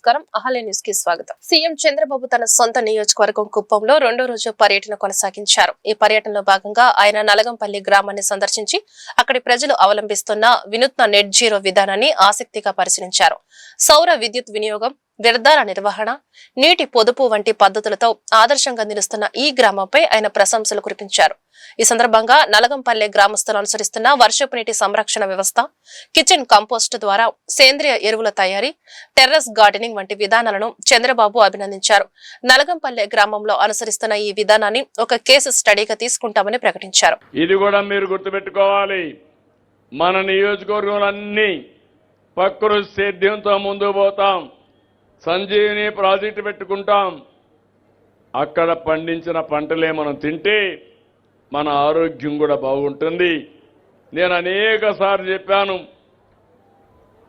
నమస్కారం. అహల్య న్యూస్ కి స్వాగతం. సీఎం చంద్రబాబు తన సొంత నియోజకవర్గం కుప్పంలో రెండో రోజు పర్యటన కొనసాగించారు. ఈ పర్యటనలో భాగంగా ఆయన నలగంపల్లి గ్రామాన్ని సందర్శించి అక్కడి ప్రజలు అవలంబిస్తున్న వినూత్న నెట్ జీరో విధానాన్ని ఆసక్తిగా పరిశీలించారు. సౌర విద్యుత్ వినియోగం, వ్యర్థాల నిర్వహణ, నీటి పొదుపు వంటి పద్ధతులతో ఆదర్శంగా నిలుస్తున్న ఈ గ్రామంపై ఆయన ప్రశంసలు కురిపించారు. ఈ సందర్భంగా నలగంపల్లె గ్రామస్తులు అనుసరిస్తున్న వర్షపు నీటి సంరక్షణ వ్యవస్థ, కిచెన్ కంపోస్ట్ ద్వారా సేంద్రియ ఎరువుల తయారీ, టెర్రస్ గార్డెనింగ్ వంటి విధానాలను చంద్రబాబు అభినందించారు. నలగంపల్లె గ్రామంలో అనుసరిస్తున్న ఈ విధానాన్ని ఒక కేసు స్టడీగా తీసుకుంటామని ప్రకటించారు. ఇది కూడా మీరు గుర్తుపెట్టుకోవాలి. మన నియోజకవర్గంలన్నీ ప్రకృతి సేద్యంతో ముందుకు పోతాం. సంజీవిని ప్రాజెక్టు పెట్టుకుంటాం. అక్కడ పండించిన పంటలే మనం తింటే మన ఆరోగ్యం కూడా బాగుంటుంది. నేను అనేక సార్లు చెప్పాను,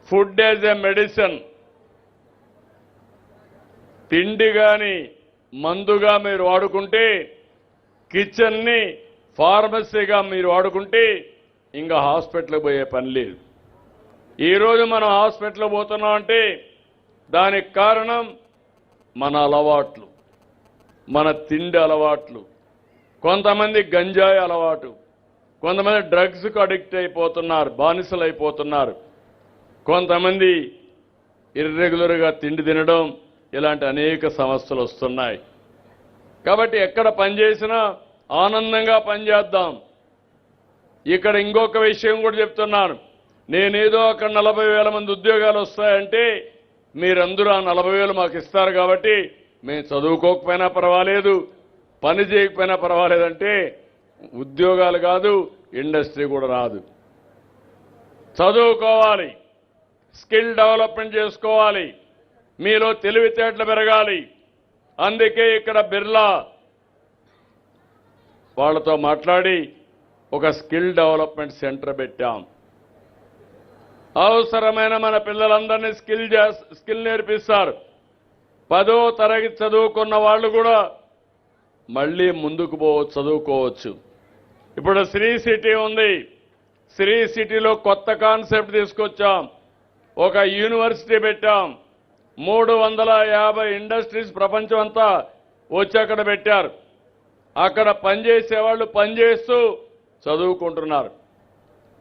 ఫుడ్ యాజ్ ఎ మెడిసిన్. తిండి కానీ మందుగా మీరు వాడుకుంటే, కిచెన్ని ఫార్మసీగా మీరు వాడుకుంటే ఇంకా హాస్పిటల్కి పోయే పని లేదు. ఈరోజు మనం హాస్పిటల్కి పోతున్నాం అంటే దానికి కారణం మన అలవాట్లు, మన తిండి అలవాట్లు. కొంతమంది గంజాయి అలవాటు, కొంతమంది డ్రగ్స్కు అడిక్ట్ అయిపోతున్నారు, బానిసలు అయిపోతున్నారు. కొంతమంది ఇర్రెగ్యులర్గా తిండి తినడం, ఇలాంటి అనేక సమస్యలు వస్తున్నాయి. కాబట్టి ఎక్కడ పనిచేసినా ఆనందంగా పనిచేద్దాం. ఇక్కడ ఇంకొక విషయం కూడా చెప్తున్నాను. నేనేదో అక్కడ 40,000 మంది ఉద్యోగాలు వస్తాయంటే మీరందరూ ఆ 40,000 మాకు ఇస్తారు కాబట్టి మేము చదువుకోకపోయినా పర్వాలేదు, పని చేయకపోయినా పర్వాలేదంటే ఉద్యోగాలు కాదు, ఇండస్ట్రీ కూడా రాదు. చదువుకోవాలి, స్కిల్ డెవలప్మెంట్ చేసుకోవాలి, మీలో తెలివితేటలు పెరగాలి. అందుకే ఇక్కడ బిర్లా వాళ్ళతో మాట్లాడి ఒక స్కిల్ డెవలప్మెంట్ సెంటర్ పెట్టాం. అవసరమైన మన పిల్లలందరినీ స్కిల్ నేర్పిస్తారు. 10వ తరగతి చదువుకున్న వాళ్ళు కూడా మళ్ళీ ముందుకు చదువుకోవచ్చు. ఇప్పుడు శ్రీ సిటీ ఉంది. శ్రీ సిటీలో కొత్త కాన్సెప్ట్ తీసుకొచ్చాం. ఒక యూనివర్సిటీ పెట్టాం. 350 ఇండస్ట్రీస్ ప్రపంచం అంతా వచ్చి అక్కడ పెట్టారు. అక్కడ పనిచేసే వాళ్ళు పనిచేస్తూ చదువుకుంటున్నారు.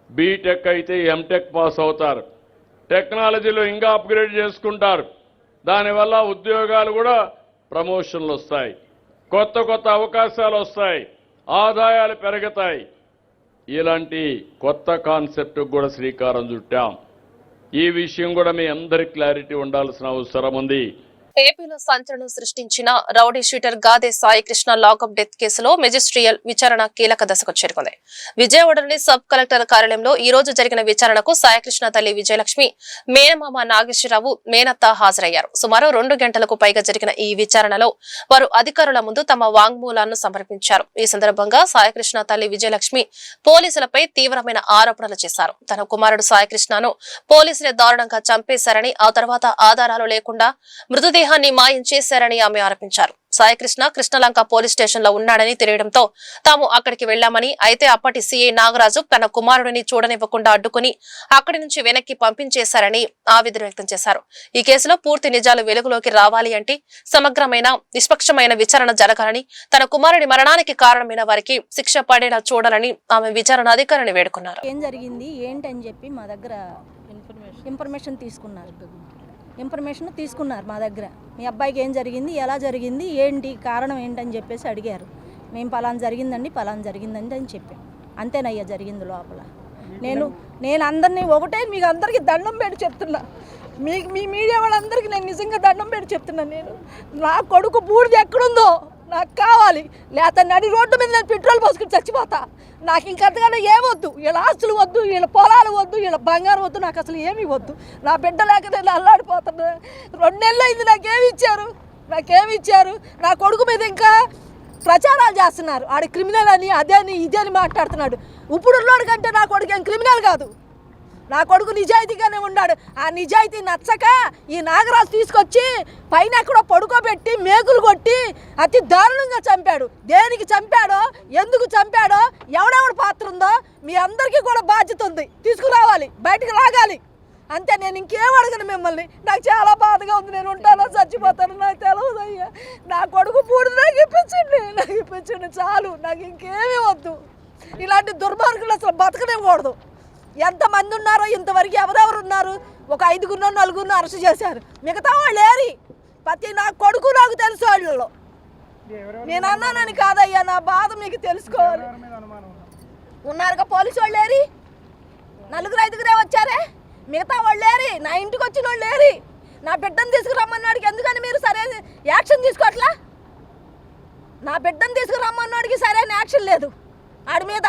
బీటెక్ అయితే ఎంటెక్ పాస్ అవుతారు. టెక్నాలజీలో ఇంకా అప్గ్రేడ్ చేసుకుంటారు. దానివల్ల ఉద్యోగాలు కూడా ప్రమోషన్లు వస్తాయి, కొత్త కొత్త అవకాశాలు వస్తాయి, ఆదాయాలు పెరుగుతాయి. ఇలాంటి కొత్త కాన్సెప్ట్కి కూడా శ్రీకారం చుట్టాం. ఈ విషయం కూడా మీ అందరికీ క్లారిటీ ఉండాల్సిన అవసరం ఉంది. ఏపీలో సంచలనం సృష్టించిన rowdy shooter Gade Saikrishna lockup death కేసులో మెజిస్ట్రియల్ విచారణ కీలక దశకు చేరుకుంది. విజయవాడలోని సబ్ కలెక్టర్ కార్యాలయంలో ఈ రోజు జరిగిన విచారణకు సాయికృష్ణ తల్లి విజయలక్ష్మి, మేనమామ నాగేశ్వరరావు, మేనత్త హాజరయ్యారు. సుమారు 2 గంటలకు పైగా జరిగిన ఈ విచారణలో వారు అధికారుల ముందు తమ వాంగ్మూలాలను సమర్పించారు. ఈ సందర్భంగా సాయికృష్ణ తల్లి విజయలక్ష్మి పోలీసులపై తీవ్రమైన ఆరోపణలు చేశారు. తన కుమారుడు సాయికృష్ణను పోలీసులే దారుణంగా చంపేశారని, ఆ తర్వాత ఆధారాలు లేకుండా మృతదేహాన్ని మాయం చేశారని ఆమె ఆరోపించారు. సాయికృష్ణ కృష్ణలంక పోలీస్ స్టేషన్ లో ఉన్నాడని తెలియడంతో తాము అక్కడికి వెళ్లామని, అయితే అప్పటి సీఐ నాగరాజు తన కుమారుడిని చూడనివ్వకుండా అడ్డుకుని అక్కడి నుంచి వెనక్కి పంపించేశారని ఆవేదన వ్యక్తం చేశారు. ఈ కేసులో పూర్తి నిజాలు వెలుగులోకి రావాలి అంటే సమగ్రమైన నిష్పక్షమైన విచారణ జరగాలని, తన కుమారుడి మరణానికి కారణమైన వారికి శిక్ష పడేలా చూడాలని ఆమె విచారణ అధికారిని వేడుకున్నారు. ఏం జరిగింది ఏంటని చెప్పి మా దగ్గర ఇన్ఫర్మేషన్ తీసుకున్నారు మా దగ్గర. మీ అబ్బాయికి ఏం జరిగింది, ఎలా జరిగింది, ఏంటి కారణం ఏంటని చెప్పేసి అడిగారు. మేము పలానా జరిగిందండి అని చెప్పాం. అంతేనయ్యా జరిగింది లోపల. నేను అందరినీ ఒకటే మీకు అందరికీ దండం పెట్టి చెప్తున్నా, మీ మీడియా వాళ్ళందరికీ నేను నిజంగా దండం పెట్టి చెప్తున్నా. నేను నా కొడుకు బూడిద ఎక్కడుందో నాకు కావాలి, లేకపోతే నడి రోడ్డు మీద నేను పెట్రోల్ పోసుకుని చచ్చిపోతా. నాకు ఇంకంతగానో ఏమొద్దు, వీళ్ళ ఆస్తులు వద్దు, వీళ్ళ పొలాలు వద్దు, వీళ్ళ బంగారం వద్దు, నాకు అసలు ఏమీ వద్దు. నా బిడ్డ లేక నేను అల్లాడిపోతున్నా. 2 నెలలు అయింది, నాకేమి ఇచ్చారు. నా కొడుకు మీద ఇంకా ప్రచారాలు చేస్తున్నారు. ఆడ క్రిమినల్ అని అదేని ఇదేని మాట్లాడుతున్నాడు. ఇప్పుడు ఉన్నాడు కంటే నా కొడుకు ఏం క్రిమినల్ కాదు. నా కొడుకు నిజాయితీగానే ఉన్నాడు. ఆ నిజాయితీ నచ్చక ఈ నాగరాజు తీసుకొచ్చి పైన ఎక్కడో పడుకోబెట్టి మేకులు కొట్టి అతి దారుణంగా చంపాడు. దేనికి చంపాడో, ఎందుకు చంపాడో, ఎవడెవడ పాత్ర ఉందో మీ అందరికీ కూడా బాధ్యత ఉంది. తీసుకురావాలి, బయటకు లాగాలి. అంతే. నేను ఇంకేం అడగను మిమ్మల్ని. నాకు చాలా బాధగా ఉంది. నేను ఉంటానో చచ్చిపోతాను నాకు తెలియదు అయ్యా. నా కొడుకు పూడి నాకు ఇప్పించండి చాలు. నాకు ఇంకేమీ వద్దు. ఇలాంటి దుర్మార్గులు అసలు బతకనివ్వకూడదు. ఎంతమంది ఉన్నారో ఇంతవరకు ఎవరెవరు ఉన్నారు? ఒక 5గురినో 4గురినో అరెస్ట్ చేశారు. మిగతా వాళ్ళు ఏరి ప్రతి నా కొడుకు నాకు తెలుసు వాళ్ళలో. నేను అన్నానని కాదయ్యా, నా బాధ మీకు తెలుసుకోవాలి. ఉన్నారుగా పోలీసు వాళ్ళు ఏరి, 4-5గురే వచ్చారే, మిగతా వాళ్ళు ఏరి, నా ఇంటికి వచ్చిన వాళ్ళు ఏరి. నా బిడ్డను తీసుకురమ్మన్నాడికి ఎందుకని మీరు సరైన యాక్షన్ తీసుకోవట్లా? నా బిడ్డను తీసుకురమ్మన్నాడికి సరైన యాక్షన్ లేదు ఆడి మీద.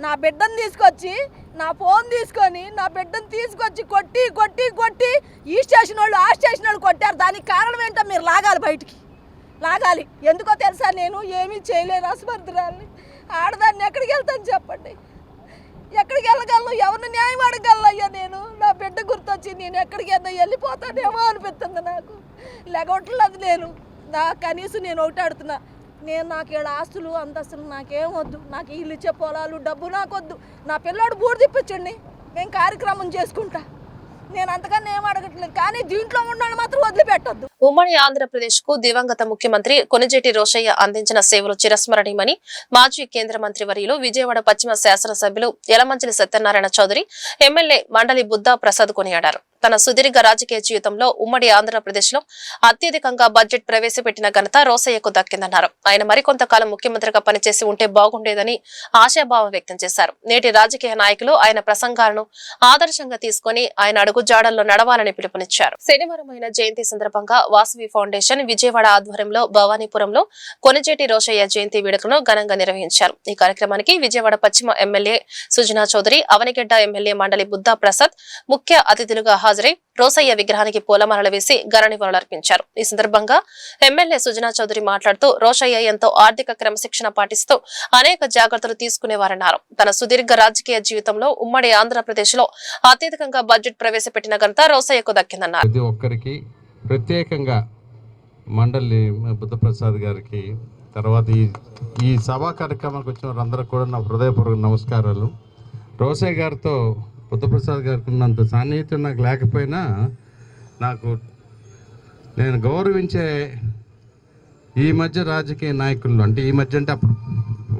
నా బిడ్డను తీసుకొచ్చి నా ఫోన్ తీసుకొని నా బిడ్డను తీసుకొచ్చి కొట్టి కొట్టి కొట్టి ఈ స్టేషన్ వాళ్ళు ఆ స్టేషన్ వాళ్ళు కొట్టారు. దానికి కారణం ఏంటో మీరు లాగాలి, బయటికి లాగాలి. ఎందుకో తెలుసా, నేను ఏమీ చేయలేను, అస్మర్థురాలని. ఆడదాన్ని ఎక్కడికి వెళ్తాను చెప్పండి? ఎక్కడికి వెళ్ళగలను? ఎవరిని న్యాయం అడగలను అయ్యా? నేను నా బిడ్డ గుర్తొచ్చి నేను ఎక్కడికి వెళ్ళిపోతానేమో అనిపిస్తుంది నాకు. లెగొట్టలేదు నేను. కనీసం నేను ఒకటి ఆడుతున్నా, నాకు ఏడు ఆస్తులు అంతస్తులు నాకేం వద్దు. నాకు ఇల్లు ఇచ్చే పొలాలు డబ్బు నాకొద్దు. నా పిల్లోడు బూడి తిప్పించండి, నేను కార్యక్రమం చేసుకుంటా. నేను అంతకన్నా ఏం అడగట్లేదు. కానీ దీంట్లో ఉన్నాడు మాత్రం వదిలిపెట్టొద్దు. ఉమ్మడి ఆంధ్రప్రదేశ్ కు దివంగత ముఖ్యమంత్రి కొణిజేటి రోశయ్య అందించిన సేవలు చిరస్మరణీయమని మాజీ కేంద్ర మంత్రి వర్యులు విజయవాడ పశ్చిమ శాసనసభ్యులు యలమంచిలి సత్యనారాయణ చౌదరి, ఎమ్మెల్యే మండలి బుద్ధా ప్రసాద్ కొనియాడారు. తన సుదీర్ఘ రాజకీయ జీవితంలో ఉమ్మడి ఆంధ్రప్రదేశ్ లో అత్యధికంగా బడ్జెట్ ప్రవేశపెట్టిన ఘనత రోశయ్యకు దక్కిందన్నారు. ఆయన మరికొంతకాలం ముఖ్యమంత్రిగా పనిచేసి ఉంటే బాగుండేదని ఆశాభావం వ్యక్తం చేశారు. నేటి రాజకీయ నాయకులు ఆయన ప్రసంగాలను ఆదర్శంగా తీసుకుని ఆయన అడుగు జాడల్లో నడవాలని పిలుపునిచ్చారు. శనివారం ఆయన జయంతి సందర్భంగా వాసవి ఫౌండేషన్ విజయవాడ ఆధ్వర్యంలో భవానీపురంలో కొణిజేటి రోశయ్య జయంతి వేడుకలను ఘనంగా నిర్వహించారు. ఈ కార్యక్రమానికి విజయవాడ పశ్చిమ ఎమ్మెల్యే సుజనా చౌదరి, అవనిగడ్డ ఎమ్మెల్యే మండలి బుద్ధా ప్రసాద్ ముఖ్య అతిథులుగా హాజరై రోశయ్య విగ్రహానికి పూలమాలలు వేసి ఘన నివాళులర్పించారు. ఈ సందర్భంగా ఎమ్మెల్యే సుజనా చౌదరి మాట్లాడుతూ రోశయ్య ఎంతో ఆర్థిక క్రమశిక్షణ పాటిస్తూ అనేక జాగ్రత్తలు తీసుకునేవారన్నారు. తన సుదీర్ఘ రాజకీయ జీవితంలో ఉమ్మడి ఆంధ్రప్రదేశ్ లో అత్యధికంగా బడ్జెట్ ప్రవేశపెట్టిన ఘనత రోశయ్యకు దక్కిందన్నారు. ప్రతి ఒక్కరికి, ప్రత్యేకంగా మండలి బుద్ధప్రసాద్ గారికి, తర్వాత ఈ సభా కార్యక్రమానికి వచ్చిన వారందరూ కూడా నా హృదయపూర్వక నమస్కారాలు. రోశయ్య గారితో బుద్ధప్రసాద్ గారికి ఉన్నంత సాన్నిహిత్యం నాకు లేకపోయినా నేను గౌరవించే ఈ మధ్య రాజకీయ నాయకుల్లో, అంటే ఈ మధ్య అంటే అప్పుడు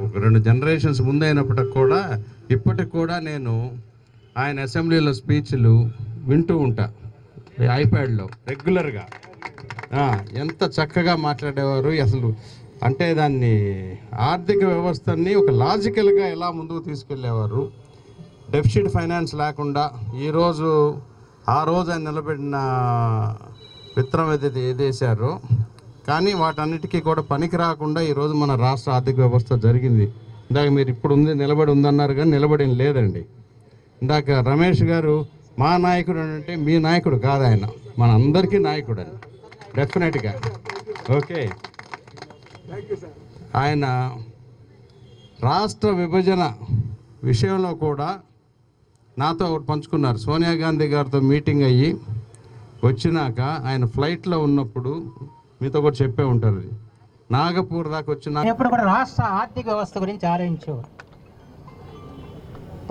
ఒక 2 జనరేషన్స్ ముందైనప్పటికి కూడా ఇప్పటికి కూడా నేను ఆయన అసెంబ్లీలో స్పీచ్లు వింటూ ఉంటా, ఐప్యాడ్లో రెగ్యులర్గా. ఎంత చక్కగా మాట్లాడేవారు అసలు. అంటే దాన్ని ఆర్థిక వ్యవస్థని ఒక లాజికల్గా ఎలా ముందుకు తీసుకెళ్ళేవారు. డెఫిసిట్ ఫైనాన్స్ లేకుండా ఆ రోజు ఆయన నిలబెట్టిన విత్తనం ఏదేశారో, కానీ వాటన్నిటికీ కూడా పనికి రాకుండా ఈరోజు మన రాష్ట్ర ఆర్థిక వ్యవస్థ జరిగింది. ఇందాక మీరు ఇప్పుడు నిలబడి ఉందన్నారు, కానీ నిలబడి లేదండి. ఇందాక రమేష్ గారు మా నాయకుడు అంటే మీ నాయకుడు కాదు, ఆయన మన అందరికీ నాయకుడు అని డెఫినెట్గా. ఓకే, ఆయన రాష్ట్ర విభజన విషయంలో కూడా నాతో ఒకటి పంచుకున్నారు. సోనియా గాంధీ గారితో మీటింగ్ అయ్యి వచ్చినాక ఆయన ఫ్లైట్లో ఉన్నప్పుడు మీతో కూడా చెప్పే ఉంటారు, నాగపూర్ దాకా వచ్చిన ఎప్పుడు కూడా రాష్ట్ర ఆర్థిక వ్యవస్థ గురించి ఆలోచించేవారు.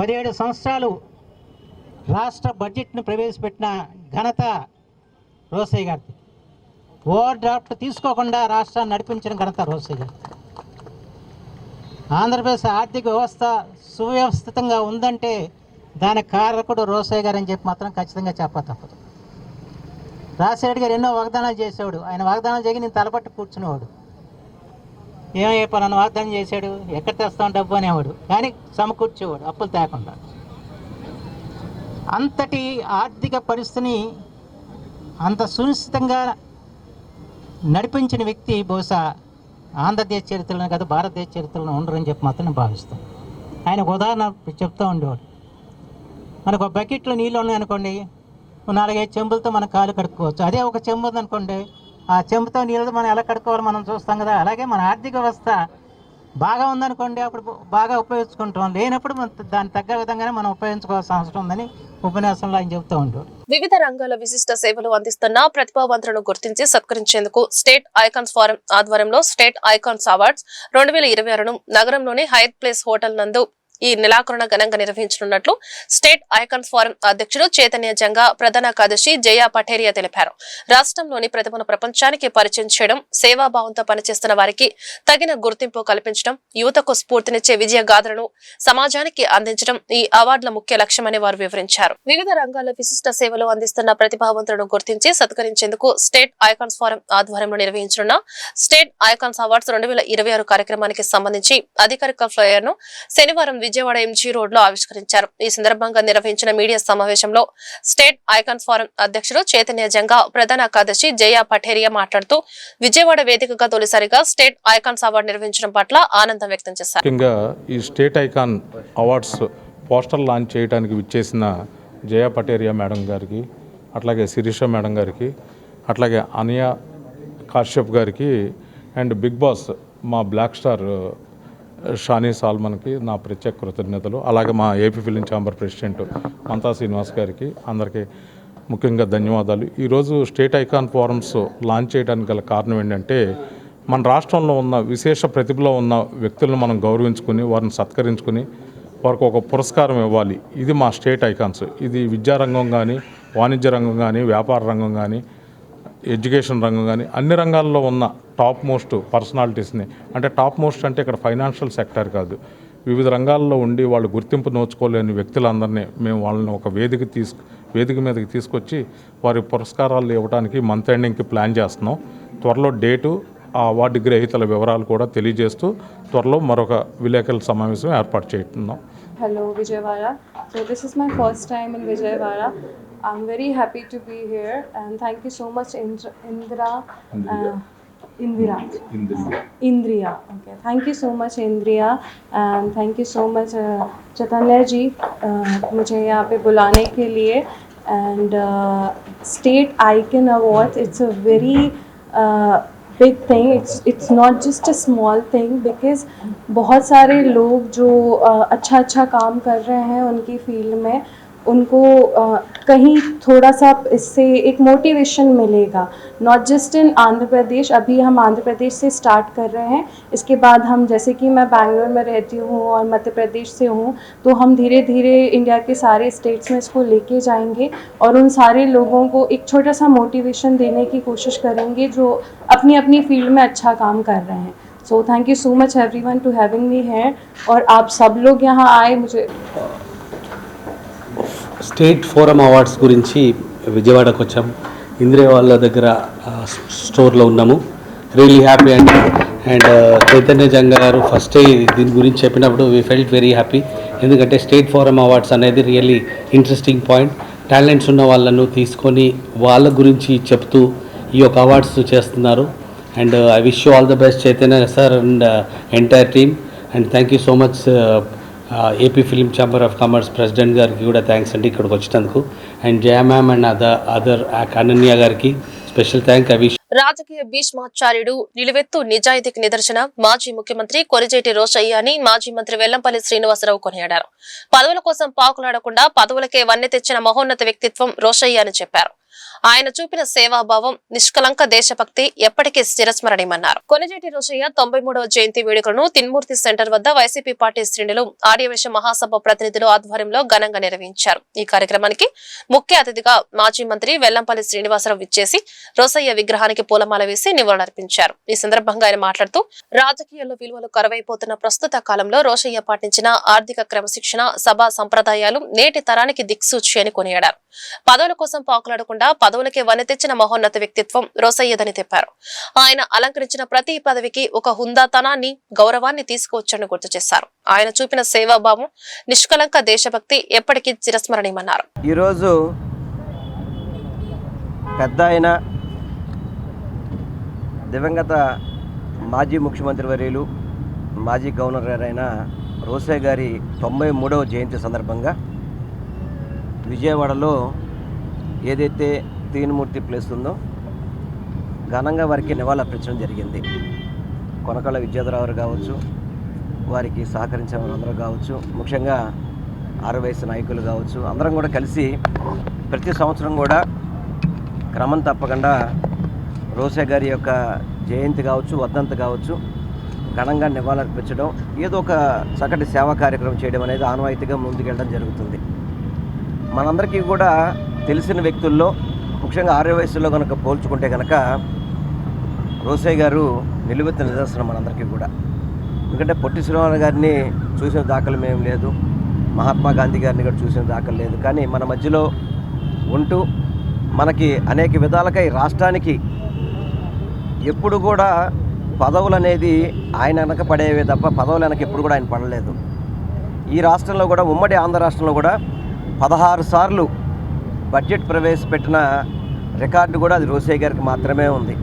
17 సంవత్సరాలు రాష్ట్ర బడ్జెట్ను ప్రవేశపెట్టిన ఘనత రోశయ్య గారిది. ఓవర్ డ్రాఫ్ట్ తీసుకోకుండా రాష్ట్రాన్ని నడిపించిన ఘనత రోశయ్య గారి. ఆంధ్రప్రదేశ్ ఆర్థిక వ్యవస్థ సువ్యవస్థితంగా ఉందంటే దానికి కారకుడు రోశయ్య గారు అని చెప్పి మాత్రం ఖచ్చితంగా చెప్ప తప్పదు. రాజశేఖర్ గారు ఎన్నో వాగ్దానాలు చేసేవాడు. ఆయన వాగ్దానాలు చేసి నేను తలపట్టి కూర్చునేవాడు. ఏమయ్యే పలానా వాగ్దానం చేశాడు, ఎక్కడ తెస్తాం డబ్బు అనేవాడు, కానీ సమకూర్చేవాడు అప్పులు తేకుండా. అంతటి ఆర్థిక పరిస్థితిని అంత సునిశ్చితంగా నడిపించిన వ్యక్తి బహుశా ఆంధ్రదేశ చరిత్రలో కాదు భారతదేశ చరిత్రలో ఉండరని చెప్పి మాత్రం నేను భావిస్తాను. ఆయన ఒక ఉదాహరణ చెప్తూ ఉండేవాడు. మనకు ఒక బకెట్లో నీళ్ళు ఉన్నాయనుకోండి, 4-5 చెంబులతో మనం కాలు కడుక్కోవచ్చు. అదే ఒక చెంబు ఉందనుకోండి, ఆ చెంబుతో నీళ్ళతో మనం ఎలా కడుక్కోవాలో మనం చూస్తాం కదా. అలాగే మన ఆర్థిక వ్యవస్థ బాగా ఉందనుకోండి, అప్పుడు బాగా ఉపయోగించుకుంటాం. లేనప్పుడు దాని తగ్గ విధంగానే మనం ఉపయోగించుకోవాల్సిన అవసరం ఉందని ఉపన్యాసంలో ఆయన చెబుతూ ఉంటాడు. వివిధ రంగాల విశిష్ట సేవలు అందిస్తున్న ప్రతిభావంతులను గుర్తించి సత్కరించేందుకు స్టేట్ ఐకాన్స్ ఫోరం ఆధ్వర్యంలో స్టేట్ ఐకాన్స్ అవార్డ్స్ 2026ను నగరంలోని హైత్ ప్లేస్ హోటల్ నందు ఈ నెలాఖరున ఘనంగా నిర్వహించనున్నట్లు స్టేట్ ఐకాన్స్ ఫోరం అధ్యక్షుడు చైతన్య జంగా ప్రధాన కార్యదర్శి జయా పఠేరియా తెలిపారు. రాష్ట్రంలోని ప్రతిభను ప్రపంచానికి పరిచయం చేయడం, సేవాభావంతో పనిచేస్తున్న వారికి తగిన గుర్తింపు కల్పించడం, యువతకు స్ఫూర్తినిచ్చే విజయ గాథలను సమాజానికి అందించడం ఈ అవార్డుల ముఖ్య లక్ష్యమని వారు వివరించారు. వివిధ రంగాల్లో విశిష్ట సేవలు అందిస్తున్న ప్రతిభావంతులను గుర్తించి సత్కరించేందుకు స్టేట్ ఐకాన్స్ ఫోరం ఆధ్వర్యంలో నిర్వహించనున్న స్టేట్ ఐకాన్స్ అవార్డ్స్ 2026 కార్యక్రమానికి సంబంధించి అధికారిక ఫ్లైయర్ ను శనివారం విజయవాడ ఎంజీ రోడ్ లో ఆవిష్కరించారు. ఈ సందర్భంగా నిర్వహించిన మీడియా సమావేశంలో స్టేట్ ఐకాన్స్ ఫోరం అధ్యక్షుడు చైతన్య జంగా ప్రధాన కార్యదర్శి జయా పఠేరియా మాట్లాడుతూ విజయవాడ వేదికగా తొలిసారిగా స్టేట్ ఐకాన్స్ అవార్డు నిర్వహించడం పట్ల ఆనందం వ్యక్తం చేశారు. ముఖ్యంగా ఈ state icon awards poster launch చేయడానికి విచ్చేసిన జయా పఠేరియా మేడం గారికి, అట్లాగే శిరీష మేడం గారికి, అట్లాగే అనియా కాశ్యప్ గారికి అండ్ బిగ్ బాస్ మా బ్లాక్ స్టార్ షానీ సాల్మన్కి నా ప్రత్యేక కృతజ్ఞతలు. అలాగే మా AP film chamber president Mantha Srinivas గారికి అందరికీ ముఖ్యంగా ధన్యవాదాలు. ఈరోజు స్టేట్ ఐకాన్ ఫోరమ్స్ లాంచ్ చేయడానికి గల కారణం ఏంటంటే మన రాష్ట్రంలో ఉన్న విశేష ప్రతిభలో ఉన్న వ్యక్తులను మనం గౌరవించుకుని వారిని సత్కరించుకుని వారికి ఒక పురస్కారం ఇవ్వాలి. ఇది మా స్టేట్ ఐకాన్స్. ఇది విద్యారంగం కానీ, వాణిజ్య రంగం కానీ, వ్యాపార రంగం కానీ, ఎడ్యుకేషన్ రంగం కానీ అన్ని రంగాల్లో ఉన్న టాప్ మోస్ట్ పర్సనాలిటీస్ని, అంటే టాప్ మోస్ట్ అంటే ఇక్కడ ఫైనాన్షియల్ సెక్టర్ కాదు, వివిధ రంగాల్లో ఉండి వాళ్ళు గుర్తింపు నోచుకోలేని వ్యక్తులందరినీ మేము వాళ్ళని ఒక వేదిక మీదకి తీసుకొచ్చి వారి పురస్కారాలు ఇవ్వడానికి మంత్ ఎండింగ్కి ప్లాన్ చేస్తున్నాం. త్వరలో డేటు, ఆ అవార్డు గ్రహీతల వివరాలు కూడా తెలియజేస్తూ త్వరలో మరొక విలేకరుల సమావేశం ఏర్పాటు చేస్తున్నాం. Hello Vijayawada. So this is my first time in Vijayawada. I'm very happy to be here and thank you so much Indriya. Okay. Thank you so much Indriya and thank you so much Chaitanya ji मुझे यहाँ पे बुलाने के लिए and State Icon Awards. It's a very big thing. It's not just a small thing because बहुत सारे लोग जो अच्छा काम कर रहे हैं उनकी फील्ड में, उनको कहीं थोड़ा सा इससे एक मोटिवेशन मिलेगा. Not just in Andhra Pradesh, अभी हम आंध्र प्रदेश से स्टार्ट कर रहे हैं. इसके बाद हम, जैसे कि मैं बैंगलोर में रहती हूँ और मध्य प्रदेश से हूँ, तो हम धीरे धीरे इंडिया के सारे स्टेट्स में इसको लेके जाएंगे और उन सारे लोगों को एक छोटा सा मोटिवेशन देने की कोशिश करेंगे जो अपनी अपनी फील्ड में अच्छा काम कर रहे हैं. So thank you so much everyone to having me here. और आप सब लोग यहाँ आए. मुझे స్టేట్ ఫోరం అవార్డ్స్ గురించి విజయవాడకు వచ్చాం. ఇంద్రియ వాళ్ళ దగ్గర స్టోర్లో ఉన్నాము. Really happy and Chaitanya Janga గారు ఫస్టే దీని గురించి చెప్పినప్పుడు వీ ఫెల్ట్ వెరీ హ్యాపీ. ఎందుకంటే స్టేట్ ఫోరం అవార్డ్స్ అనేది రియల్లీ ఇంట్రెస్టింగ్ పాయింట్. టాలెంట్స్ ఉన్న వాళ్ళను తీసుకొని వాళ్ళ గురించి చెప్తూ ఈ యొక్క అవార్డ్స్ చేస్తున్నారు. And I wish you all the best Chaitanya sir and entire team. And thank you so much AP film chamber of commerce president గారికి కూడా థ్యాంక్స్ అండి ఇక్కడికి వచ్చినందుకు. And Jaya ma'am and other Ananya గారికి స్పెషల్ థ్యాంక్. I wish. రాజకీయ భీష్మాచార్యుడు, నిలువెత్తు నిజాయితీకి నిదర్శన మాజీ ముఖ్యమంత్రి కొరిజేటి రోశయ్య అని మాజీ మంత్రి వెల్లంపల్లి శ్రీనివాసరావు కొనియాడారు. పదవుల కోసం పాకులాడకుండా పదవులకే వన్నె తెచ్చిన మహోన్నత వ్యక్తిత్వం రోశయ్య అని చెప్పారు. ఆయన చూపిన సేవాభావం, నిష్కలంక దేశభక్తి ఎప్పటికీ చిరస్మరణీయమన్నారు. కొనిజేటి రోశయ్య 93వ జయంతి వేడుకలను తిన్మూర్తి సెంటర్ వద్ద వైసీపీ పార్టీ శ్రేణులు ఆర్యవేశ మహాసభ ప్రతినిధులు ఆధ్వర్యంలో ఘనంగా నిర్వహించారు. ఈ కార్యక్రమానికి ముఖ్య అతిథిగా మాజీ మంత్రి వెల్లంపల్లి శ్రీనివాసరావు విచ్చేసి రోశయ్య విగ్రహానికి పూలమాల వేసి నివాళులర్పించారు. ఈ సందర్భంగా ఆయన మాట్లాడుతూ రాజకీయాల్లో విలువలు కరువైపోతున్న ప్రస్తుత కాలంలో రోశయ్య పాటించిన ఆర్థిక క్రమశిక్షణ, సభా సంప్రదాయాలు నేటి తరానికి దిక్సూచి అని కొనియాడారు. పదవుల కోసం పాకులాడకుండా పదవులకే వన్నె తెచ్చిన మహోన్నత వ్యక్తిత్వం రోశయ్యదని చెప్పారు. ఆయన అలంకరించిన ప్రతి పదవికి ఒక హుందాతనాన్ని, గౌరవాన్ని తీసుకువచ్చని గుర్తు చేశారు. ఆయన చూపిన సేవాభావం, నిష్కలంక దేశభక్తి ఎప్పటికీ చిరస్మరణీయమన్నారు. ఈరోజు పెద్ద ఆయన దివంగత మాజీ ముఖ్యమంత్రి వర్యులు, మాజీ గవర్నర్ గారైన రోశయ్య గారి 93వ జయంతి సందర్భంగా విజయవాడలో ఏదైతే తీన్మూర్తి ప్లేస్ ఉందో ఘనంగా వారికి నివాళులర్పించడం జరిగింది. కొనకళ్ళ విద్యాధరరావు కావచ్చు, వారికి సహకరించిన వారందరూ కావచ్చు, ముఖ్యంగా ఆరువైసీ నాయకులు కావచ్చు, అందరం కూడా కలిసి ప్రతి సంవత్సరం కూడా క్రమం తప్పకుండా రోశయ్య గారి యొక్క జయంతి కావచ్చు, వర్ధంతి కావచ్చు ఘనంగా నివాళులర్పించడం, ఏదో ఒక చక్కటి సేవా కార్యక్రమం చేయడం అనేది ఆనవాయితీగా ముందుకెళ్ళడం జరుగుతుంది. మనందరికీ కూడా తెలిసిన వ్యక్తుల్లో ముఖ్యంగా 6 వయసులో కనుక పోల్చుకుంటే కనుక రోసయ్య గారు నిలువెత్తిన నిదర్శనం మనందరికీ కూడా. ఎందుకంటే పొట్టి శ్రీరాములు గారిని చూసిన దాఖలు మేము లేదు, మహాత్మా గాంధీ గారిని కూడా చూసిన దాఖలు లేదు. కానీ మన మధ్యలో ఉంటూ మనకి అనేక విధాలుగా ఈ రాష్ట్రానికి ఎప్పుడు కూడా పదవులు అనేది ఆయన వెనక పడేవే తప్ప పదవులు వెనక ఎప్పుడు కూడా ఆయన పడలేదు. ఈ రాష్ట్రంలో కూడా ఉమ్మడి ఆంధ్ర రాష్ట్రంలో కూడా 16 సార్లు బడ్జెట్ ప్రవేశపెట్టిన రికార్డు కూడా అది రోసయ్య గారికి మాత్రమే ఉంది.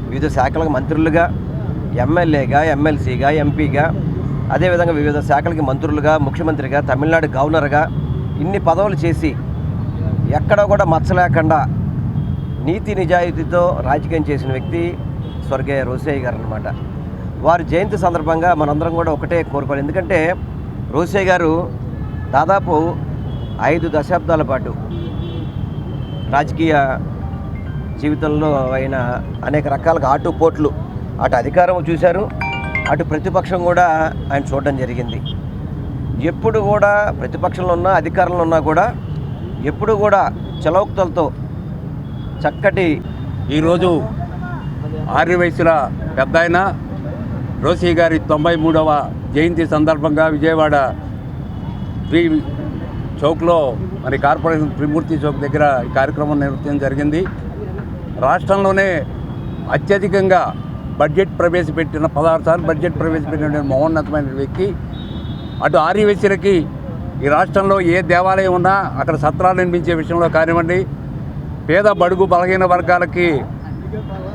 వివిధ శాఖలకు మంత్రులుగా, ఎమ్మెల్యేగా, ఎమ్మెల్సీగా, ఎంపీగా, అదేవిధంగా వివిధ శాఖలకి మంత్రులుగా, ముఖ్యమంత్రిగా, తమిళనాడు గవర్నర్గా ఇన్ని పదవులు చేసి ఎక్కడ కూడా మచ్చలేకుండా నీతి నిజాయితీతో రాజకీయం చేసిన వ్యక్తి స్వర్గీయ రోసయ్య గారు అన్నమాట. వారి జయంతి సందర్భంగా మనందరం కూడా ఒకటే కోరుకోవాలి. ఎందుకంటే రోసయ్య గారు దాదాపు 5 దశాబ్దాల పాటు రాజకీయ జీవితంలో ఆయన అనేక రకాలుగా ఆటుపోట్లు, అటు అధికారం చూశారు, అటు ప్రతిపక్షం కూడా ఆయన చూడడం జరిగింది. ఎప్పుడు కూడా ప్రతిపక్షంలో ఉన్నా అధికారంలో ఉన్నా కూడా ఎప్పుడు కూడా చలోక్తులతో చక్కటి ఈరోజు 6 వయసుల పెద్ద ఆయన రోసయ్య గారి 93వ జయంతి సందర్భంగా విజయవాడ త్రీ చౌక్లో మరి కార్పొరేషన్ త్రిమూర్తి చౌక్ దగ్గర ఈ కార్యక్రమం నిర్వహించడం జరిగింది. రాష్ట్రంలోనే అత్యధికంగా బడ్జెట్ ప్రవేశపెట్టిన 16 సార్లు బడ్జెట్ ప్రవేశపెట్టిన మహోన్నతమైన వ్యక్తి. అటు 6 వయసులకి ఈ రాష్ట్రంలో ఏ దేవాలయం ఉన్నా అక్కడ సత్రాలు నిర్మించే విషయంలో కానివ్వండి, పేద బడుగు బలహీన వర్గాలకి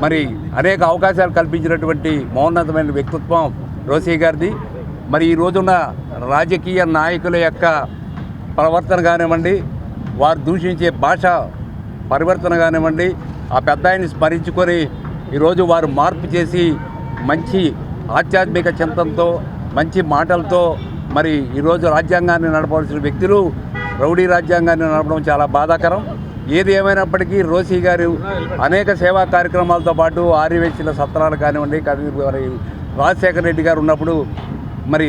మరి అనేక అవకాశాలు కల్పించినటువంటి మహోన్నతమైన వ్యక్తిత్వం రోసయ్య గారిది. మరి ఈ రోజున రాజకీయ నాయకుల యొక్క ప్రవర్తన కానివ్వండి, వారు దూషించే భాష పరివర్తన కానివ్వండి, ఆ పెద్ద ఆయన్ని స్మరించుకొని ఈరోజు వారు మార్పు చేసి మంచి ఆధ్యాత్మిక చింతనతో మంచి మాటలతో మరి ఈరోజు రాజ్యాంగాన్ని నడపవలసిన వ్యక్తులు రౌడీ రాజ్యాంగాన్ని నడపడం చాలా బాధాకరం. ఏది ఏమైనప్పటికీ రోసయ్య గారు అనేక సేవా కార్యక్రమాలతో పాటు ఆర్యవేశ్యుల సత్రాలు కానివ్వండి, మరి రాజశేఖర రెడ్డి గారు ఉన్నప్పుడు మరి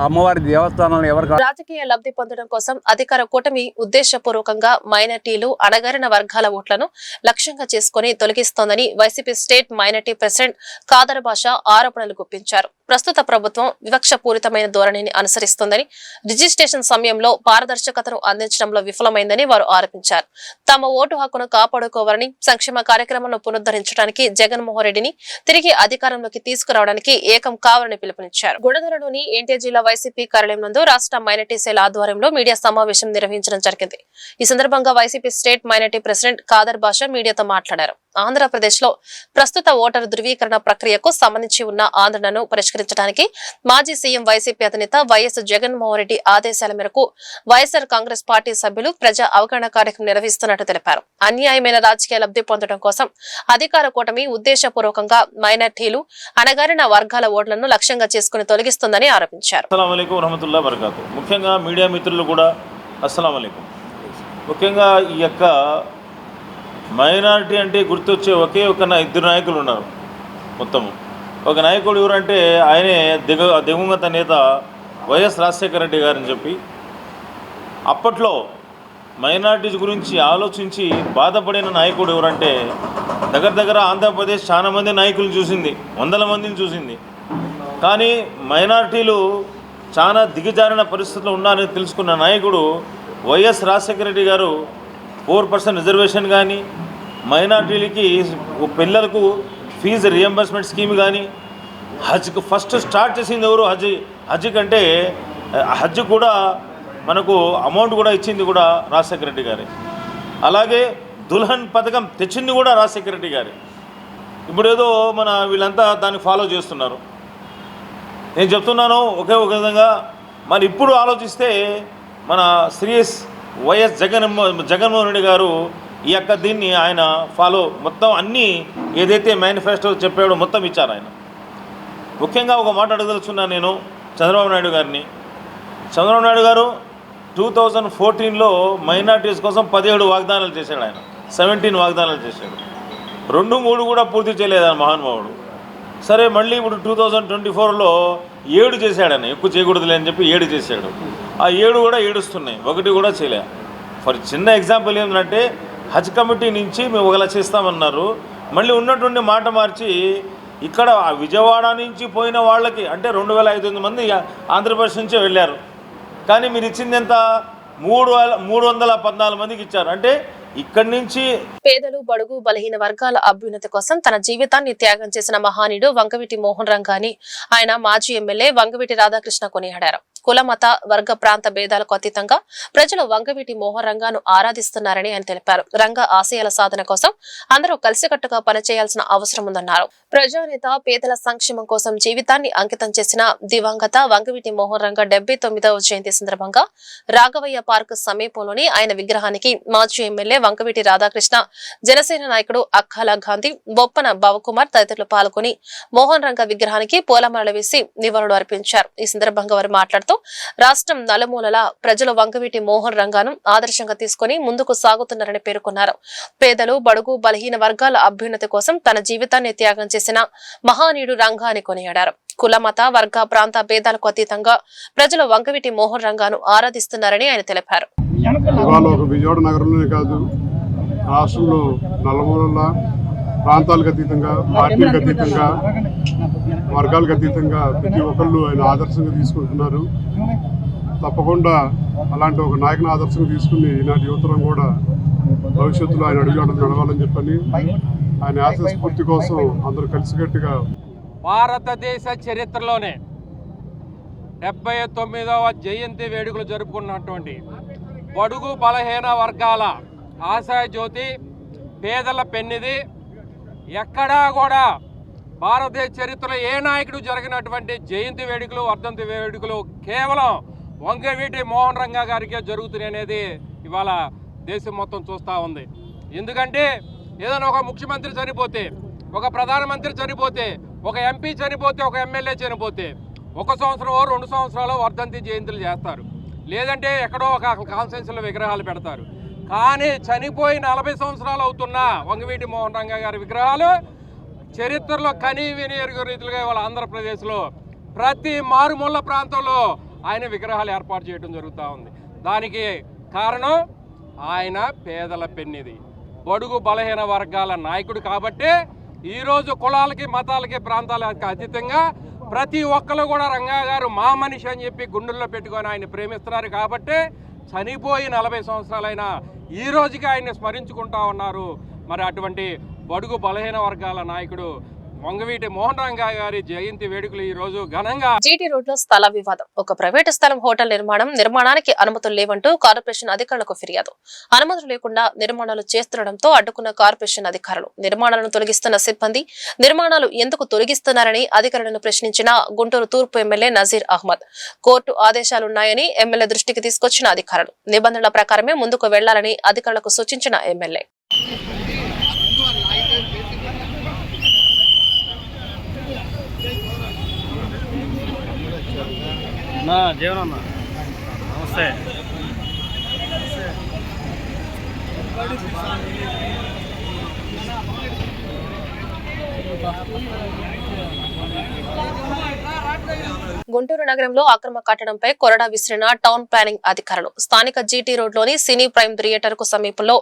అమ్మవారి దేవస్థానాలను ఎవరు రాజకీయ లబ్ధి పొందడం కోసం అధికార కూటమి ఉద్దేశపూర్వకంగా మైనార్టీలు, అణగారిన వర్గాల ఓట్లను లక్ష్యంగా చేసుకుని తొలగిస్తోందని YCP state minority president Khader Basha ఆరోపణలు గుప్పించారు. ప్రస్తుత ప్రభుత్వం వివక్షపూరితమైన ధోరణిని అనుసరిస్తోందని, రిజిస్ట్రేషన్ సమయంలో పారదర్శకతను అందించడంలో విఫలమైందని వారు ఆరోపించారు. తమ ఓటు హక్కును కాపాడుకోవాలని, సంక్షేమ కార్యక్రమాలను పునరుద్ధరించడానికి జగన్మోహన్ రెడ్డిని తిరిగి అధికారంలోకి తీసుకురావడానికి ఏకం కావాలని పిలుపునిచ్చారు. గుణదలలోని ఎన్టీఆర్ జిల్లా వైసీపీ కార్యాలయం నందు రాష్ట్ర మైనార్టీ సెల్ ఆధ్వర్యంలో మీడియా సమావేశం నిర్వహించడం జరిగింది. ఈ సందర్భంగా YCP state minority president Khader Basha మీడియాతో మాట్లాడారు. ఆంధ్రప్రదేశ్ లో ప్రస్తుత ఓటరు ధృవీకరణ ప్రక్రియకు సంబంధించి ఉన్న ఆందోళనను పరిష్కరించడానికి మాజీ సీఎం వైసీపీ అధినేత వైఎస్ జగన్మోహన్ రెడ్డి ఆదేశాల మేరకు వైఎస్ఆర్ కాంగ్రెస్ పార్టీ సభ్యులు ప్రజా అవగాహన కార్యక్రమం నిర్వహిస్తున్నట్టు తెలిపారు. అన్యాయమైన రాజకీయ లబ్ధి పొందడం కోసం అధికార కూటమి ఉద్దేశపూర్వకంగా మైనార్టీలు, అణగారిన వర్గాల ఓట్లను లక్ష్యంగా చేసుకుని తొలగిస్తుందని ఆరోపించారు. ముఖ్యంగా మీడియా మిత్రులు కూడా అస్సలాము అలైకుం. ముఖ్యంగా ఈ యొక్క మైనారిటీ అంటే గుర్తొచ్చే ఒకే ఒక ఇద్దరు నాయకులు ఉన్నారు. మొత్తము ఒక నాయకుడు ఎవరంటే ఆయనే దివంగత నేత వైఎస్ రాజశేఖర రెడ్డి గారని చెప్పి అప్పట్లో మైనారిటీస్ గురించి ఆలోచించి బాధపడిన నాయకుడు ఎవరంటే దగ్గర ఆంధ్రప్రదేశ్ చాలా మంది నాయకులు చూసింది, వందల మందిని చూసింది. కానీ మైనారిటీలు చాలా దిగజారిన పరిస్థితుల్లో ఉన్నారని తెలుసుకున్న నాయకుడు వైఎస్ రాజశేఖర రెడ్డి గారు 4% రిజర్వేషన్ కానీ, మైనార్టీలకి పిల్లలకు ఫీజు రియంబర్స్మెంట్ స్కీమ్ కానీ, హజ్కి ఫస్ట్ స్టార్ట్ చేసింది ఎవరు? హజ్ కంటే హజ్ కూడా మనకు అమౌంట్ కూడా ఇచ్చింది కూడా రాజశేఖర రెడ్డి గారే. అలాగే దుల్హన్ పథకం తెచ్చింది కూడా రాజశేఖర రెడ్డి గారే. ఇప్పుడు ఏదో మన వీళ్ళంతా దాన్ని ఫాలో చేస్తున్నారు. నేను చెప్తున్నాను ఒకే ఒక విధంగా. మరి ఇప్పుడు ఆలోచిస్తే మన శ్రీఎస్ వైఎస్ జగన్మోహన్ రెడ్డి గారు ఈ యొక్క దీన్ని ఆయన ఫాలో మొత్తం అన్నీ ఏదైతే మేనిఫెస్టో చెప్పాడో మొత్తం ఇచ్చారు ఆయన. ముఖ్యంగా ఒక మాట అడగదలుచున్నాను నేను చంద్రబాబు నాయుడు గారిని. చంద్రబాబు నాయుడు గారు 2014లో మైనార్టీస్ కోసం 17 వాగ్దానాలు చేశాడు ఆయన. 17 వాగ్దానాలు చేశాడు. 2-3 కూడా పూర్తి చేయలేదు ఆయన మహానుభావుడు. సరే మళ్ళీ ఇప్పుడు 2024లో 7 చేశాడని, ఎక్కువ చేయకూడదులే అని చెప్పి 7 చేశాడు. ఆ 7 కూడా ఏడుస్తున్నాయి, 1 కూడా చేయలే. ఫర్ చిన్న ఎగ్జాంపుల్ ఏంటంటే హజ్ కమిటీ నుంచి మేము 1 లక్ష ఇస్తామన్నారు, మళ్ళీ ఉన్నటువంటి మాట మార్చి ఇక్కడ విజయవాడ నుంచి పోయిన వాళ్ళకి అంటే 2500 మంది ఆంధ్రప్రదేశ్ నుంచే వెళ్ళారు. కానీ మీరు ఇచ్చింది ఎంత? 314 మందికి ఇచ్చారు. అంటే ఇక్కడి నుంచి పేదలు, బడుగు, బలహీన వర్గాల అభ్యున్నతి కోసం తన జీవితాన్ని త్యాగం చేసిన మహానీయుడు వంగవీటి మోహన్ రంగాని ఆయన మాజీ ఎమ్మెల్యే వంగవీటి రాధాకృష్ణ కొనియాడారు. కుల, మత, వర్గ, ప్రాంత భేదాలకు అతీతంగా ప్రజలు వంగవీటి మోహన్ రంగాను ఆరాధిస్తున్నారని ఆయన తెలిపారు. రంగ ఆశయాల సాధన కోసం అందరూ కలిసికట్టుగా పనిచేయాల్సిన అవసరం ఉందన్నారు. ప్రజానేత, పేదల సంక్షేమం కోసం జీవితాన్ని అంకితం చేసిన దివంగత వంగవీటి మోహన్ రంగ 79వ జయంతి సందర్భంగా రాఘవయ్య పార్క్ సమీపంలోని ఆయన విగ్రహానికి మాజీ ఎమ్మెల్యే వంగవీటి రాధాకృష్ణ, జనసేన నాయకుడు అక్కాల గాంధీ, బొప్పన భవకుమార్ తదితరులు పాల్గొని మోహన్ రంగ విగ్రహానికి పూలమాలలు వేసి నివాళులు అర్పించారు. ఈ సందర్భంగా వారు మాట్లాడుతూ రాష్ట్రం నలుమూలల ప్రజలు వంగవీటి మోహన్ రంగాను ఆదర్శంగా తీసుకుని ముందుకు సాగుతున్నారని పేర్కొన్నారు. పేదలు, బడుగు, బలహీన వర్గాల అభ్యున్నతి కోసం తన జీవితాన్ని త్యాగం చేసిన మహానీయుడు రంగాని కొనియాడారు. కుల, మత, వర్గ, ప్రాంత భేదాలకు అతీతంగా ప్రజలు వంగవీటి మోహన్ రంగాను ఆరాధిస్తున్నారని ఆయన తెలిపారు. ఇవాళ ఒక విజయవాడ నగరంలోనే కాదు, రాష్ట్రంలో నలుమూలల ప్రాంతాలకు అతీతంగా, పార్టీలకు అతీతంగా, వర్గాలకు అతీతంగా ప్రతి ఒక్కళ్ళు ఆయన ఆదర్శంగా తీసుకుంటున్నారు. తప్పకుండా అలాంటి ఒక నాయకుని ఆదర్శంగా తీసుకుని ఈనాటి యువతరం కూడా భవిష్యత్తులో ఆయన అడుగుజాడలు నడవాలని చెప్పని ఆయన ఆశ స్ఫూర్తి కోసం అందరూ కలిసికట్టుగా భారతదేశ చరిత్రలోనే 79వ జయంతి వేడుకలు జరుపుకున్నటువంటి బడుగు బలహీన వర్గాల ఆశయ జ్యోతి, పేదల పెన్నిది, ఎక్కడా కూడా భారతదేశ చరిత్రలో ఏ నాయకుడు జరిగినటువంటి జయంతి వేడుకలు, వర్ధంతి వేడుకలు కేవలం వంగవీటి మోహన్ రంగా గారికే జరుగుతున్నాయి అనేది ఇవాళ దేశం మొత్తం చూస్తూ ఉంది. ఎందుకంటే ఏదైనా ఒక ముఖ్యమంత్రి చనిపోతే, ఒక ప్రధానమంత్రి చనిపోతే, ఒక ఎంపీ చనిపోతే, ఒక ఎమ్మెల్యే చనిపోతే 1 సంవత్సరం 2 సంవత్సరాలు వర్ధంతి జయంతులు చేస్తారు, లేదంటే ఎక్కడో ఒక కాన్స్టిట్యూన్సీలో విగ్రహాలు పెడతారు. కానీ చనిపోయి 40 సంవత్సరాలు అవుతున్న వంగవీటి మోహన్ రంగా గారి విగ్రహాలు చరిత్రలో కనీ విని ఎరుగు రీతిగా ఇవాళ ఆంధ్రప్రదేశ్లో ప్రతి మారుమూల ప్రాంతంలో ఆయన విగ్రహాలు ఏర్పాటు చేయడం జరుగుతూ ఉంది. దానికి కారణం ఆయన పేదల పెన్నిది, బడుగు బలహీన వర్గాల నాయకుడు. కాబట్టి ఈరోజు కులాలకి, మతాలకి, ప్రాంతాలకి అతీతంగా ప్రతి ఒక్కరు కూడా రంగా గారు మా మనిషి అని చెప్పి గుండెల్లో పెట్టుకొని ఆయన ప్రేమిస్తున్నారు. కాబట్టి చనిపోయి 40 సంవత్సరాలైనా ఈ రోజుకి ఆయన్ని స్మరించుకుంటా ఉన్నారు. మరి అటువంటి బడుగు బలహీన వర్గాల నాయకుడు వంగవీటి మోహన్ రంగా గారి జయంతి వేడుకలు ఈ రోజు ఘనంగా. జీటీ రోడ్ లో స్థల వివాదం. ఒక ప్రైవేటు స్థలం హోటల్ నిర్మాణానికి అనుమతులు లేవంటూ కార్పొరేషన్ అధికారులకు ఫిర్యాదు. అనుమతులు లేకుండా నిర్మాణాలు చేస్తుండటంతో అడ్డుకున్న కార్పొరేషన్ అధికారులు, నిర్మాణాలను తొలగిస్తున్న సిబ్బంది నిర్మాణాలు ఎందుకు తొలగిస్తున్నారని అధికారులను ప్రశ్నించిన గుంటూరు తూర్పు ఎమ్మెల్యే నజీర్ అహ్మద్, కోర్టు ఆదేశాలున్నాయని ఎమ్మెల్యే దృష్టికి తీసుకొచ్చిన అధికారులు, నిబంధనల ప్రకారమే ముందుకు వెళ్లాలని అధికారులకు సూచించిన ఎమ్మెల్యే. జీవనన్న నమస్తే. గుంటూరు నగరంలో అక్రమ కట్టడంపై కొరడా విసిరిన టౌన్ ప్లానింగ్ అధికారులు. స్థానిక జీటీ రోడ్ లోని సినీ ప్రైమ్ థియేటర్ కు సమీపంలో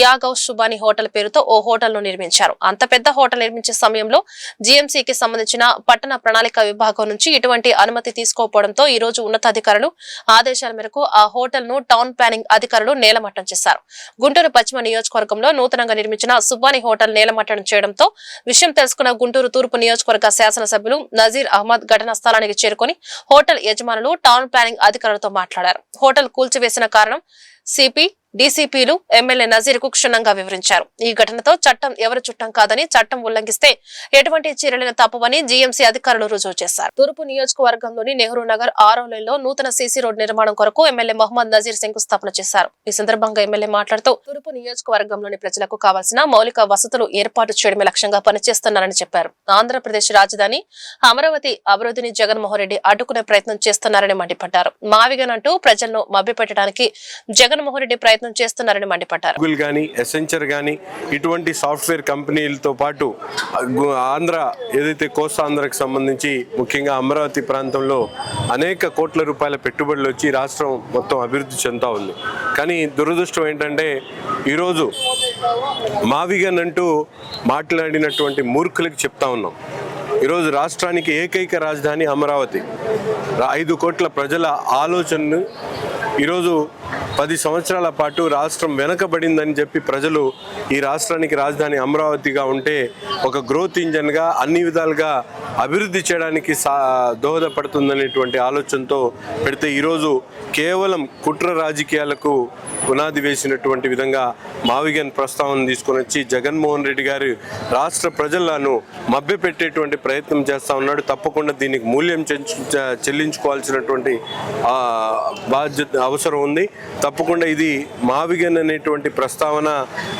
యాగవ్ శుభాని హోటల్ పేరుతో ఓ హోటల్ ను నిర్మించారు. అంత పెద్ద హోటల్ నిర్మించే సమయంలో జీఎంసీకి సంబంధించిన పట్టణ ప్రణాళిక విభాగం నుంచి ఇటువంటి అనుమతి తీసుకోకపోవడంతో ఈ రోజు ఉన్నతాధికారులు ఆదేశాల మేరకు ఆ హోటల్ ను టౌన్ ప్లానింగ్ అధికారులు నేలమట్టం చేశారు. గుంటూరు పశ్చిమ నియోజకవర్గంలో నూతనంగా నిర్మించిన శుభాని హోటల్ నేలమట్టం చేయడంతో విషయం తెలుసుకున్న గుంటూరు తూర్పు నియోజకవర్గ శాసనసభ్యులు నజీర్ అహ్మద్ ఘటనా స్థలానికి చేరుకుని హోటల్ యజమానులు, టౌన్ ప్లానింగ్ అధికారులతో మాట్లాడారు. హోటల్ కూల్చివేసిన కారణం సిపి, డీసీపీలు ఎమ్మెల్యే నజీర్ కు క్షుణ్ణంగా వివరించారు. ఈ ఘటనతో చట్టం ఎవరి చుట్టం కాదని, చట్టం ఉల్లంఘిస్తే ఎటువంటి చర్యలను తప్పవని జీఎంసీ అధికారులు రుజువు చేశారు. తూర్పు నియోజకవర్గంలోని నెహ్రూ నగర్ 6వ లైన్లో నూతన సీసీ రోడ్ నిర్మాణం కొరకు ఎమ్మెల్యే మహమ్మద్ నజీర్ శంకుస్థాపన చేశారు. ఈ సందర్భంగా ఎమ్మెల్యే మాట్లాడుతూ తూర్పు నియోజకవర్గంలోని ప్రజలకు కావాల్సిన మౌలిక వసతులు ఏర్పాటు చేయడమే లక్ష్యంగా పనిచేస్తున్నారని చెప్పారు. ఆంధ్రప్రదేశ్ రాజధాని అమరావతి అభివృద్ధిని జగన్మోహన్ రెడ్డి అడ్డుకునే ప్రయత్నం చేస్తున్నారని మండిపడ్డారు. మావిగనంటూ ప్రజలను మభ్యపెట్టడానికి జగన్ జగన్మోహన్ రెడ్డి ప్రయత్నం చేస్తున్నారని మండిపడ్డారు. గూగుల్ కానీ ఎసెంచర్ కానీ ఇటువంటి సాఫ్ట్వేర్ కంపెనీలతో పాటు ఆంధ్ర ఏదైతే కోస్తాంధ్రకు సంబంధించి ముఖ్యంగా అమరావతి ప్రాంతంలో అనేక కోట్ల రూపాయల పెట్టుబడులు వచ్చి రాష్ట్రం మొత్తం అభివృద్ధి చెందుతూ ఉంది. కానీ దురదృష్టం ఏంటంటే ఈరోజు మావిగన్ అంటూ మాట్లాడినటువంటి మూర్ఖులకి చెప్తా ఉన్నాం. ఈరోజు రాష్ట్రానికి ఏకైక రాజధాని అమరావతి. 5 కోట్ల ప్రజల ఆలోచనను ఈరోజు 10 సంవత్సరాల పాటు రాష్ట్రం వెనకబడిందని చెప్పి ప్రజలు ఈ రాష్ట్రానికి రాజధాని అమరావతిగా ఉంటే ఒక గ్రోత్ ఇంజన్గా అన్ని విధాలుగా అభివృద్ధి చేయడానికి దోహదపడుతుందనేటువంటి ఆలోచనతో పెడితే ఈరోజు కేవలం కుట్ర రాజకీయాలకు పునాది వేసినటువంటి విధంగా మావిగన్ ప్రస్తావన తీసుకొని వచ్చి జగన్మోహన్ రెడ్డి గారు రాష్ట్ర ప్రజలను మభ్యపెట్టేటువంటి ప్రయత్నం చేస్తూ ఉన్నాడు. తప్పకుండా దీనికి మూల్యం చెల్లించుకోవాల్సినటువంటి బాధ్యత అవసరం ఉంది. తప్పకుండా ఇది మావిగన్ అనేటువంటి ప్రస్తావన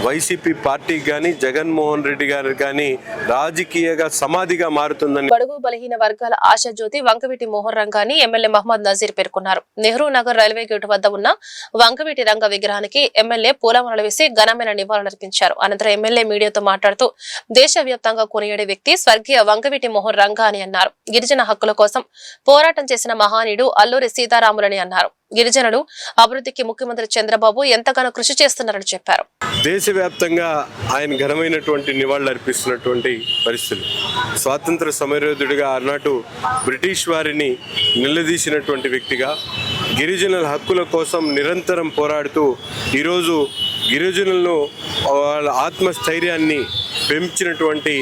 వైసీపీ పార్టీకి కానీ జగన్మోహన్ రెడ్డి గారికి కానీ రాజకీయంగా సమాధిగా మారుతుందని బడుగు బలహీన వర్గాల ఆశాజ్యోతి వంకవీటి మోహన్ రంగాన్ని ఎమ్మెల్యే మహమ్మద్ నజీర్ పేర్కొన్నారు. నెహ్రూ నగర్ రైల్వే గేటు వద్ద ఉన్న వంకవీటి రంగ విగ్రహానికి ఎమ్మెల్యే పూలమాలలు వేసి ఘనమైన నివాళులర్పించారు. అనంతరం ఎమ్మెల్యే మీడియాతో మాట్లాడుతూ దేశవ్యాప్తంగా కొనియాడే వ్యక్తి స్వర్గీయ వంకవీటి మోహన్ రంగా అని అన్నారు. గిరిజన హక్కుల కోసం పోరాటం చేసిన మహానీయుడు అల్లూరి సీతారాములని అన్నారు. గిరిజనులు అభివృద్ధికి ముఖ్యమంత్రి చంద్రబాబు ఎంతగానో కృషి చేస్తున్నారని చెప్పారు. దేశవ్యాప్తంగా ఆయన ఘనమైనటువంటి నివాళులు అర్పిస్తున్నటువంటి పరిస్థితులు. స్వాతంత్ర సమరయోధుడిగా ఆనాటి బ్రిటిష్ వారిని నిలదీసినటువంటి వ్యక్తిగా గిరిజనుల హక్కుల కోసం నిరంతరం పోరాడుతూ ఈరోజు గిరిజనులను వాళ్ళ ఆత్మస్థైర్యాన్ని పెంచినటువంటి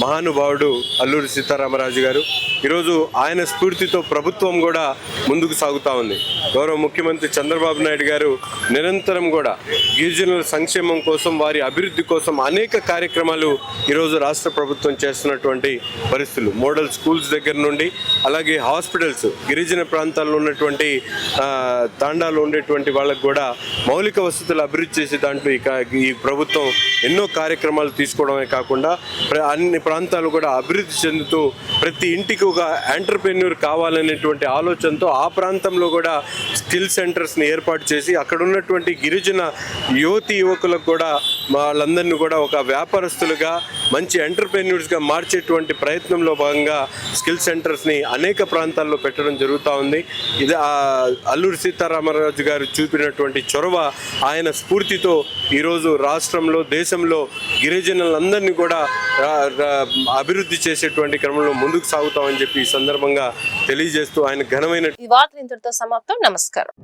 మహానుభావుడు అల్లూరి సీతారామరాజు గారు. ఈరోజు ఆయన స్ఫూర్తితో ప్రభుత్వం కూడా ముందుకు సాగుతూ ఉంది. గౌరవ ముఖ్యమంత్రి చంద్రబాబు నాయుడు గారు నిరంతరం కూడా గిరిజనుల సంక్షేమం కోసం వారి అభివృద్ధి కోసం అనేక కార్యక్రమాలు ఈరోజు రాష్ట్ర ప్రభుత్వం చేస్తున్నటువంటి పరిస్థితులు. మోడల్ స్కూల్స్ దగ్గర నుండి అలాగే హాస్పిటల్స్ గిరిజన ప్రాంతాల్లో ఉన్నటువంటి తాండాలు ఉండేటువంటి వాళ్ళకు కూడా మౌలిక వసతులు అభివృద్ధి చేసే దాంట్లో ఈ ప్రభుత్వం ఎన్నో కార్యక్రమాలు తీసుకోవడమే కాకుండా అన్ని ప్రాంతాలు కూడా అభివృద్ధి చెందుతూ ప్రతి ఇంటికి ఒక ఎంటర్‌ప్రెన్యూర్ కావాలనేటువంటి ఆలోచనతో ఆ ప్రాంతంలో కూడా స్కిల్ సెంటర్స్ని ఏర్పాటు చేసి అక్కడ ఉన్నటువంటి గిరిజన యువకులకు కూడా వాళ్ళందరినీ కూడా ఒక వ్యాపారస్తులుగా మంచి ఎంటర్‌ప్రెన్యూర్స్గా మార్చేటువంటి ప్రయత్నంలో భాగంగా స్కిల్ సెంటర్స్ని అనేక ప్రాంతాల్లో పెట్టడం జరుగుతూ ఉంది. ఇది అల్లూరి సీతారామరాజు గారు చూపినటువంటి చొరవ, ఆయన స్ఫూర్తితో ఈరోజు రాష్ట్రంలో దేశంలో గిరిజనులందరినీ కూడా అభివృద్ధి చేసేటువంటి క్రమంలో ముందుకు సాగుతామని చెప్పి ఈ సందర్భంగా తెలియజేస్తూ ఆయన ఘనమైన ఈ వార్తలు ఇంతటితో సమాప్తం. నమస్కారం.